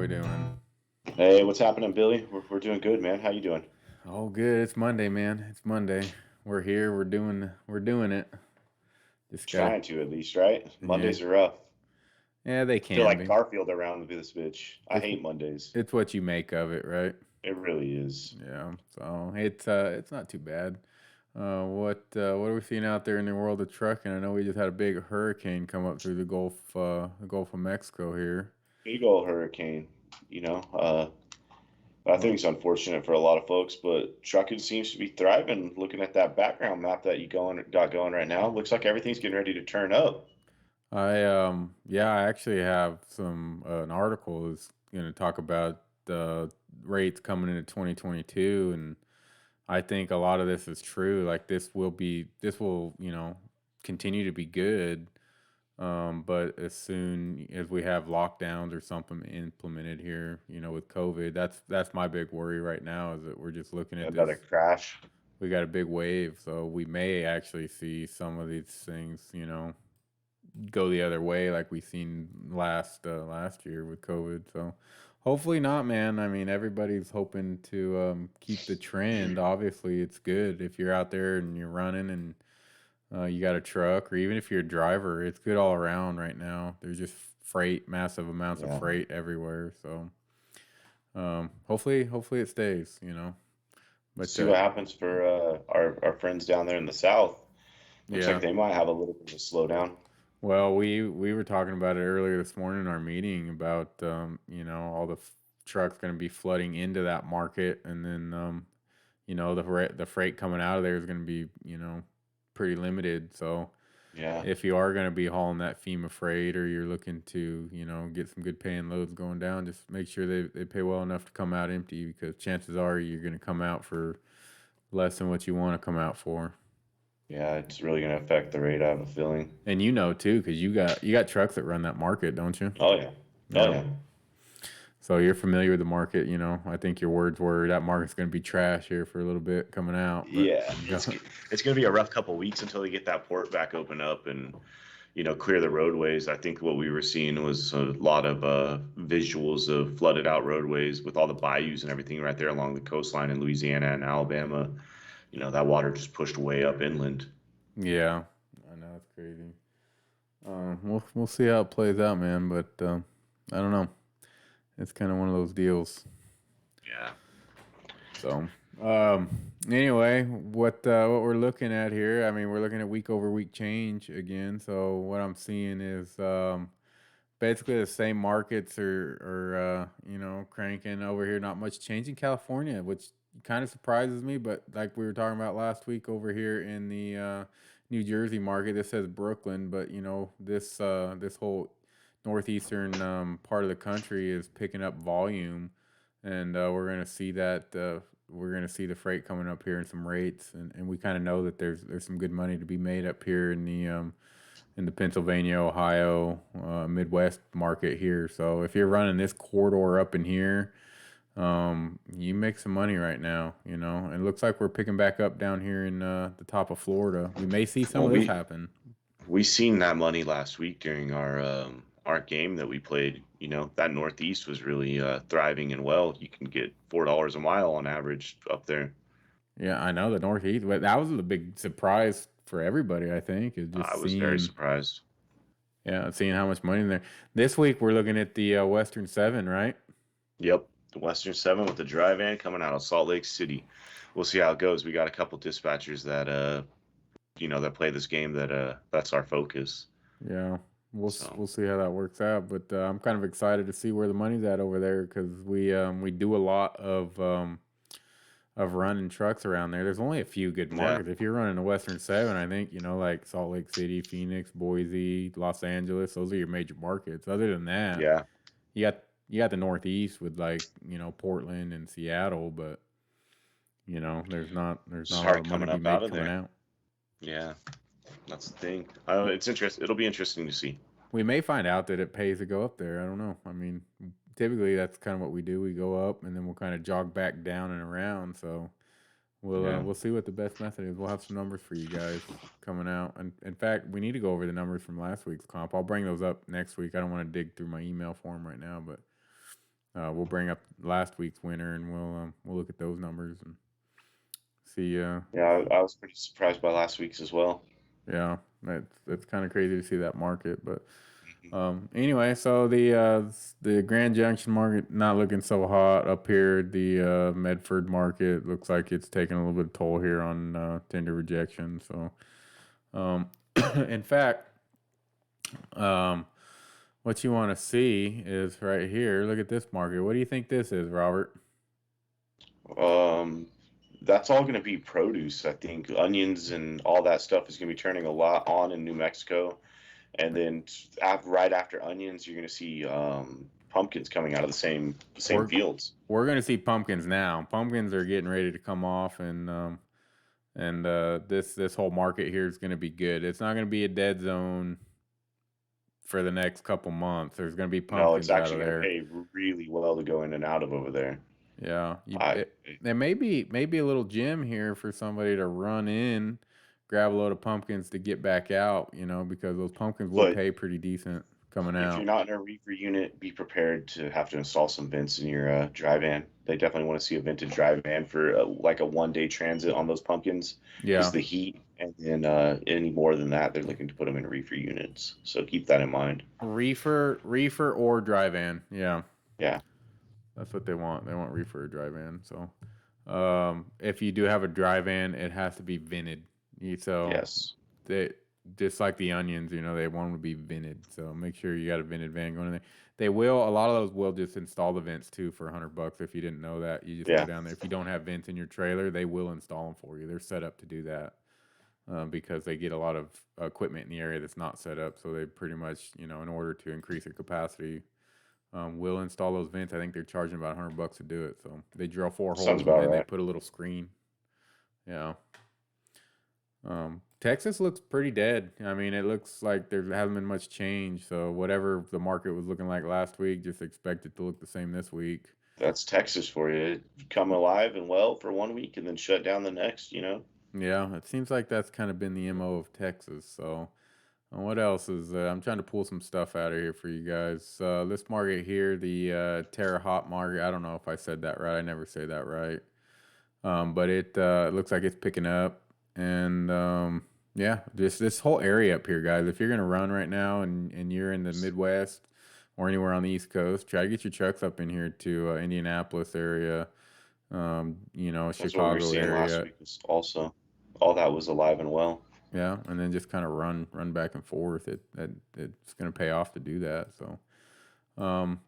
we doing? Hey, what's happening, Billy? We're doing good, man. How you doing? Oh, good. It's Monday, man. It's Monday. We're here. We're doing it. Just gotta. Trying to at least, right? Yeah. Mondays are rough. Yeah, they Feel can like be. Garfield around this bitch. I It's hate Mondays. it's what you make of it, right? It really is. Yeah. So it's not too bad. What are we seeing out there in the world of trucking? I know we just had a big hurricane come up through the Gulf of Mexico here. Big old hurricane, you know. I What? think it's unfortunate for a lot of folks, but trucking seems to be thriving. Looking at that background map that you got going right now, looks like everything's getting ready to turn up. I actually have some an article is going to talk about the rates coming into 2022, and I think a lot of this is true. Like this will continue to be good. But as soon as we have lockdowns or something implemented here, with COVID, that's my big worry right now is that we're just looking at Another this. crash. We got a big wave, so we may actually see some of these things, go the other way like we seen last year with COVID. So hopefully not, man. I mean, everybody's hoping to keep the trend. Obviously, it's good if you're out there and you're running and you got a truck, or even if you're a driver, it's good all around right now. There's just freight, massive amounts of Yeah. freight everywhere. So hopefully it stays. We'll But see what happens for our friends down there in the south. Looks like yeah. they might have a little bit of a slowdown. Well, we were talking about it earlier this morning in our meeting about all the trucks going to be flooding into that market, and then the freight coming out of there is going to be pretty limited. So Yeah. if you are going to be hauling that FEMA freight, or you're looking to get some good paying loads going down, just make sure they pay well enough to come out empty, because chances are you're going to come out for less than what you want to come out for. Yeah, it's really going to affect the rate, I have a feeling. And too, because you got trucks that run that market, don't you? Oh yeah. Oh Yeah. yeah. So you're familiar with the market, I think your words were that market's going to be trash here for a little bit coming out, but Yeah, it's going to be a rough couple weeks until they get that port back open up and clear the roadways. I think what we were seeing was a lot of visuals of flooded out roadways with all the bayous and everything right there along the coastline in Louisiana and Alabama. That water just pushed way up inland. yeah, I know it's crazy. We'll see how it plays out, man. But I don't know. It's kind of one of those deals. Yeah. So um, anyway, what we're looking at here? I mean, we're looking at week over week change again. So what I'm seeing is basically the same markets are cranking over here. Not much change in California, which kind of surprises me. But like we were talking about last week over here in the New Jersey market, this says Brooklyn, but this whole northeastern part of the country is picking up volume, and we're gonna see the freight coming up here and some rates, and we kind of know that there's some good money to be made up here in the Pennsylvania, Ohio, Midwest market here. So if you're running this corridor up in here, you make some money right now, And it looks like we're picking back up down here in the top of Florida. We may see some Well, of this we happen. we seen that money last week during our game that we played. That Northeast was really thriving and well. You can get $4 a mile on average up there. Yeah, I know the Northeast, but that was a big surprise for everybody. I think is I just was very seeing, surprised. yeah, seeing how much money in there. This week we're looking at the Western Seven, right? Yep, the Western Seven with the dry van coming out of Salt Lake City. We'll see how it goes. We got a couple dispatchers that that play this game that's our focus. Yeah, So we'll see how that works out. But I'm kind of excited to see where the money's at over there, because we do a lot of running trucks around there. There's only a few good yeah, markets. If you're running the Western Seven, I think like Salt Lake City, Phoenix, Boise, Los Angeles. Those are your major markets. Other than that, yeah, you got you got the Northeast with like Portland and Seattle, but there's not a lot start of money coming to be up out made of coming there. out. Yeah, that's the thing. It's interesting. It'll be interesting to see. We may find out that it pays to go up there. I don't know. I mean, typically that's kind of what we do. We go up and then we'll kind of jog back down and around. So Yeah. we'll see what the best method is. We'll have some numbers for you guys coming out. And in fact, we need to go over the numbers from last week's comp. I'll bring those up next week. I don't want to dig through my email form right now, but We'll bring up last week's winner and we'll look at those numbers and see. Yeah, I was pretty surprised by last week's as well. Yeah, that's kind of crazy to see that market, but Mhm. anyway, so the Grand Junction market not looking so hot up here. The Medford market looks like it's taking a little bit of toll here on tender rejection. So, um, in fact, um, what you want to see is right here. Look at this market. What do you think this is, Robert? Um, that's all going to be produce. I think onions and all that stuff is going to be turning a lot on in New Mexico. And then right after onions, you're going to see pumpkins coming out of the same We're fields. we're gonna see pumpkins now. Pumpkins are getting ready to come off, and this whole market here is gonna be good. It's not gonna be a dead zone for the next couple months. There's gonna be No, it's pumpkins out of actually going to there. pay really well to go in and out of over there. Yeah, I there may be a little gym here for somebody to run in, grab a load of pumpkins to get back out. Because those pumpkins will but pay pretty decent coming if you're out. not in a reefer unit, be prepared to have to install some vents in your dry van. They definitely want to see a vented dry van for like a 1 day transit on those pumpkins because Yeah, the heat, and then any more than that, they're looking to put them in reefer units. So keep that in mind. reefer or dry van. Yeah. Yeah. That's what they want. They want reefer or dry van. So, if you do have a dry van, it has to be vented. So Yes. they just like the onions, they want them to be vented. So make sure you got a vented van going in there. They will. A lot of those will just install the vents too for $100. If you didn't know that, you just go Yeah. down there. If you don't have vents in your trailer, they will install them for you. They're set up to do that. Because they get a lot of equipment in the area that's not set up, so they pretty much, in order to increase their capacity, we'll install those vents. I think they're charging about $100 to do it. So they drill four Sounds holes and about then they right. put a little screen. Yeah. Texas looks pretty dead. I mean, it looks like there hasn't been much change. So whatever the market was looking like last week, just expect it to look the same this week. That's Texas for you. Come alive and well for 1 week and then shut down the next. Yeah, it seems like that's kind of been the MO of Texas. So what else is? I'm trying to pull some stuff out of here for you guys. This market here, the Terre Haute market. I don't know if I said that right. I never say that right. But it looks like it's picking up, and yeah, this whole area up here, guys. If you're gonna run right now and you're in the Midwest or anywhere on the East Coast, try to get your trucks up in here to Indianapolis area, That's what we were Chicago seeing last area, week was also all that was alive and well. yeah, and then just kind of run back and forth. It's gonna pay off to do that. So.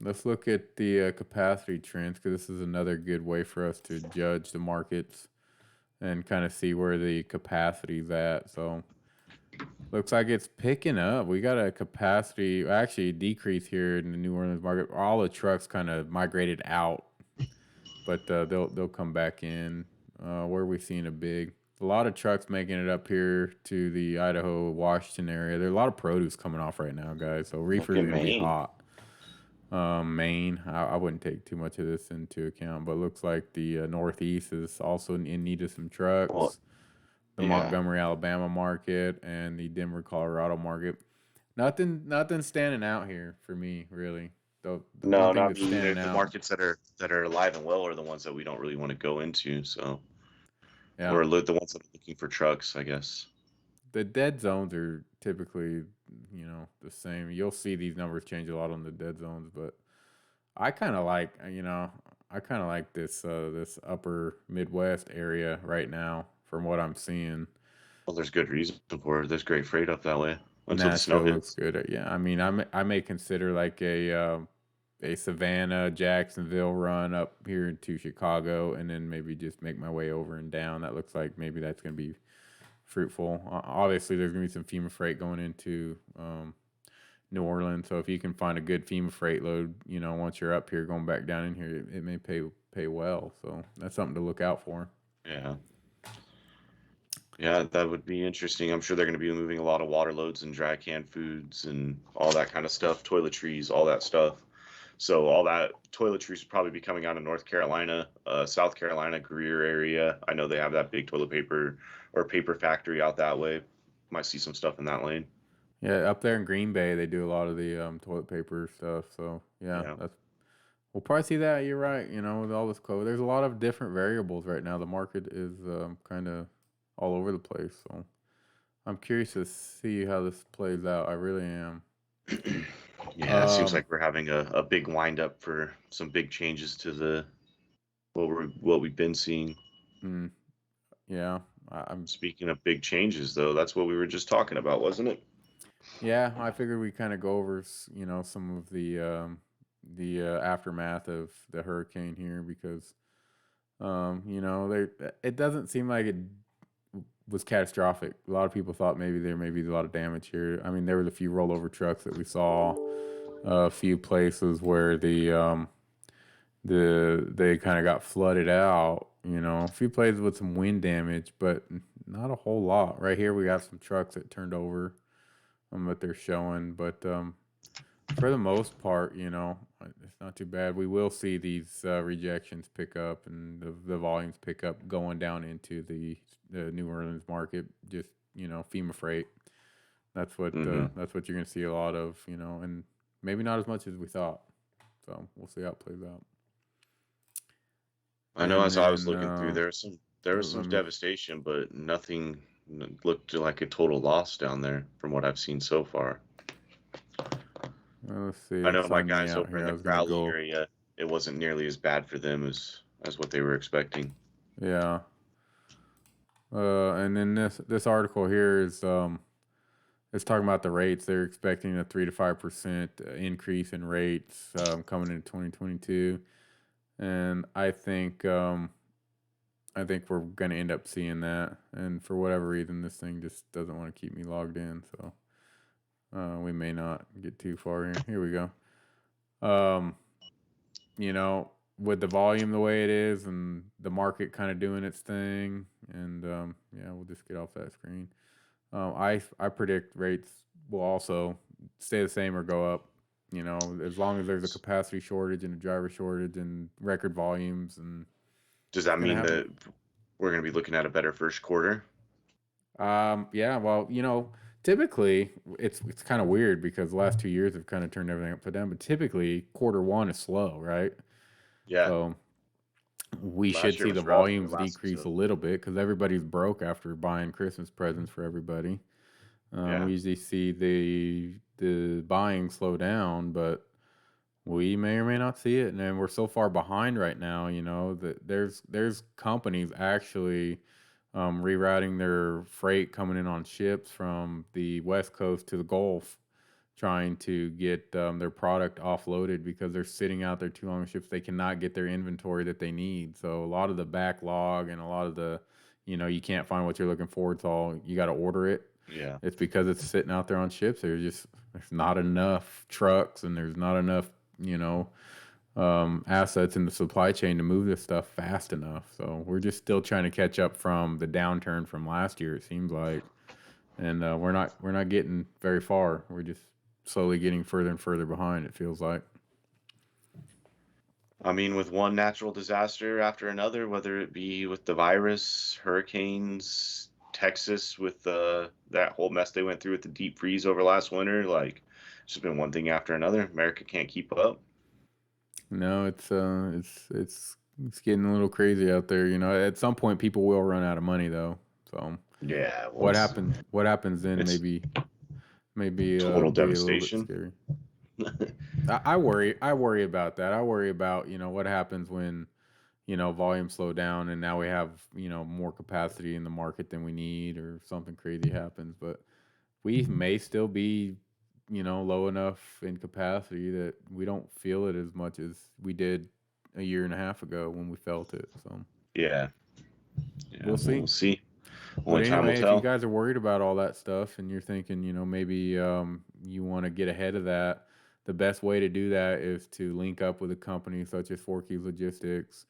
Let's look at the capacity trends because this is another good way for us to judge the markets and kind of see where the capacity's at. So looks like it's picking up. We got a capacity actually decrease here in the New Orleans market. All the trucks kind of migrated out, but they'll come back in. Where are we seeing a lot of trucks making it up here to the Idaho, Washington area. There's a lot of produce coming off right now, guys. So Look reefer is at gonna be Maine. hot. Maine, I wouldn't take too much of this into account, but looks like the Northeast is also in need of some Well, trucks. The yeah. Montgomery, Alabama market and the Denver, Colorado market. Nothing standing out here for me, really. The one No, thing not that's me either. standing The out, markets that are alive and well are the ones that we don't really want to go into. So, yeah, or the ones that are looking for trucks, I guess. the dead zones are typically, the same. You'll see these numbers change a lot on the dead zones, but I kind of like, I kind of like this upper Midwest area right now from what I'm seeing. Well, there's good reason for it. There's great freight up that way until the snow Nashville looks hits. good. Yeah, I mean, I may consider like a Savannah, Jacksonville run up here to Chicago, and then maybe just make my way over and down. That looks like maybe that's going to be fruitful. Obviously, there's going to be some FEMA freight going into New Orleans. So if you can find a good FEMA freight load, once you're up here going back down in here, it may pay well. So that's something to look out for. Yeah. Yeah, that would be interesting. I'm sure they're going to be moving a lot of water loads and dry canned foods and all that kind of stuff, toiletries, all that stuff. So all that toiletries would probably be coming out of North Carolina, South Carolina, Greer area. I know they have that big toilet paper or paper factory out that way. Might see some stuff in that lane. Yeah, up there in Green Bay, they do a lot of the toilet paper stuff. So yeah, Yeah. that's We'll probably see that. You're right. With all this COVID, there's a lot of different variables right now. The market is kind of all over the place. So I'm curious to see how this plays out. I really am. Yeah, it seems Um, like we're having a big wind up for some big changes to the what we've been seeing. mm, yeah, I'm. Speaking of big changes, though, that's what we were just talking about, wasn't it? Yeah, I figured we kind of go over, some of the aftermath of the hurricane here because, it doesn't seem like it was catastrophic. A lot of people thought maybe there may be a lot of damage here. I mean, there was a few rollover trucks that we saw, a few places where they kind of got flooded out. A few places with some wind damage, but not a whole lot. Right here, we got some trucks that turned over, what they're showing, but for the most part, it's not too bad. We will see these rejections pick up and the volumes pick up going down into the New Orleans market. Just FEMA freight. Hmm. That's what you're gonna see a lot of. And maybe not as much as we thought. So we'll see how it plays out. I know And as I was then looking through, there was some let me devastation, but nothing looked like a total loss down there from what I've seen so far. let's see. I It's know my signing me guys out over in here. I the was gonna Crowley go. area, it wasn't nearly as bad for them as what they were expecting. Yeah. And then this article here is it's talking about the rates. They're expecting a 3 to 5% increase in rates coming into 2022, and I think we're gonna end up seeing that. And for whatever reason, this thing just doesn't want to keep me logged in, so we may not get too far here. Here we go. Um, you know, with the volume the way it is, and the market kind of doing its thing, and yeah, we'll just get off that screen. I predict rates will also stay the same or go up. As long as there's a capacity shortage and a driver shortage and record volumes, and Does it's that gonna mean happen. that we're going to be looking at a better first quarter? Yeah. Well, typically it's kind of weird because the last 2 years have kind of turned everything upside down. But typically, quarter 1 is slow, right? Yeah, So we should last year see the was rough for the volumes last 6 decrease a months. little bit because everybody's broke after buying Christmas presents for everybody. Yeah. We usually see the buying slow down, but we may or may not see it. And then we're so far behind right now, that there's companies actually rerouting their freight coming in on ships from the West Coast to the Gulf, trying to get their product offloaded because they're sitting out there too long on ships. They cannot get their inventory that they need. So a lot of the backlog and a lot of the, you can't find what you're looking for. It's all you got to order it. Yeah. It's because it's sitting out there on ships. There's not enough trucks and there's not enough you know assets in the supply chain to move this stuff fast enough. So we're just still trying to catch up from the downturn from last year. It seems like, and we're not getting very far. We're just slowly getting further and further behind. It feels like. I mean, with one natural disaster after another, whether it be with the virus, hurricanes, Texas with that whole mess they went through with the deep freeze over last winter, like it's just been one thing after another. America can't keep up. No, it's getting a little crazy out there. At some point, people will run out of money, though. So Yeah, well, what happens? What happens then? it's Maybe total be a little bit devastation. scary. I worry. I worry about that. I worry about what happens when volumes slow down and now we have more capacity in the market than we need, or something crazy happens. But we may still be low enough in capacity that we don't feel it as much as we did a year and a half ago when we felt it. So Yeah, yeah. we'll Well, see. we'll see. But Only time will anyway, if you tell. guys are worried about all that stuff and you're thinking, maybe you want to get ahead of that, the best way to do that is to link up with a company such as Four Keys Logistics.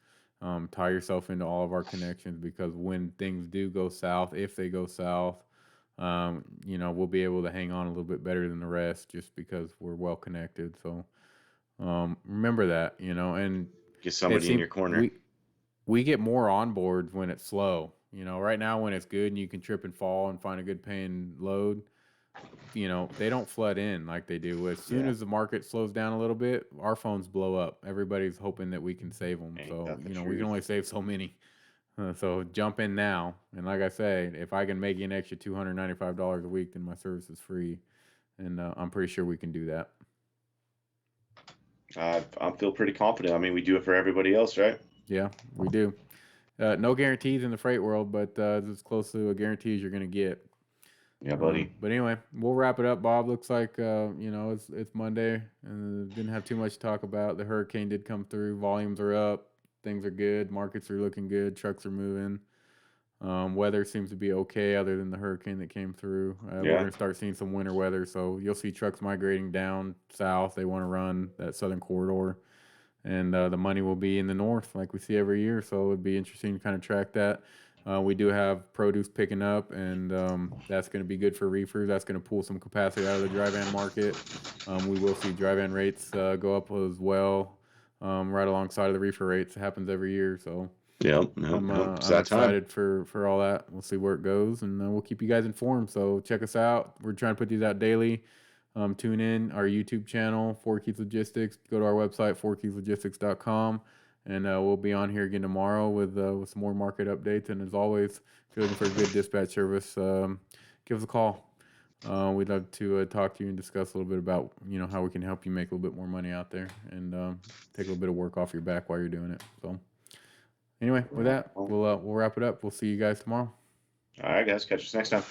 Tie yourself into all of our connections because when things do go south, if they go south, we'll be able to hang on a little bit better than the rest just because we're well connected. So remember that, and Get it somebody in seems your corner. we get more on boards when it's slow. Right now when it's good and you can trip and fall and find a good paying load, they don't flood in like they do. As soon Yeah. as the market slows down a little bit, our phones blow up. Everybody's hoping that we can save them. Ain't So, that the we can truth? only save so many. So jump in now. And like I say, if I can make you an extra $295 a week, then my service is free. And I'm pretty sure we can do that. I feel pretty confident. I mean, we do it for everybody else, right? Yeah, we do. No guarantees in the freight world, but it's as close to a guarantee as you're going to get. Yeah, buddy. But anyway, we'll wrap it up. Bob, looks like it's Monday and didn't have too much to talk about. The hurricane did come through. Volumes are up. Things are good. Markets are looking good. Trucks are moving. Weather seems to be okay, other than the hurricane that came through. We're Yeah. going to start seeing some winter weather, so you'll see trucks migrating down south. They want to run that southern corridor, and the money will be in the north, like we see every year. So it'd be interesting to kind of track that. We do have produce picking up, and that's going to be good for reefers. That's going to pull some capacity out of the dry van market. We will see dry van rates go up as well, right alongside of the reefer rates. It happens every year, so Yep. Yep. Yep. It's I'm that time. excited for all that. We'll see where it goes, and we'll keep you guys informed. So check us out. We're trying to put these out daily. Tune in our YouTube channel, Four Keys Logistics. Go to our website, fourkeyslogistics.com, and we'll be on here again tomorrow with some more market updates. And as always, if you're looking for a good dispatch service, give us a call. We'd love to talk to you and discuss a little bit about how we can help you make a little bit more money out there and take a little bit of work off your back while you're doing it. So anyway, with Yeah. that, Well, we'll wrap it up. We'll see you guys tomorrow. all right, guys. Catch us next time.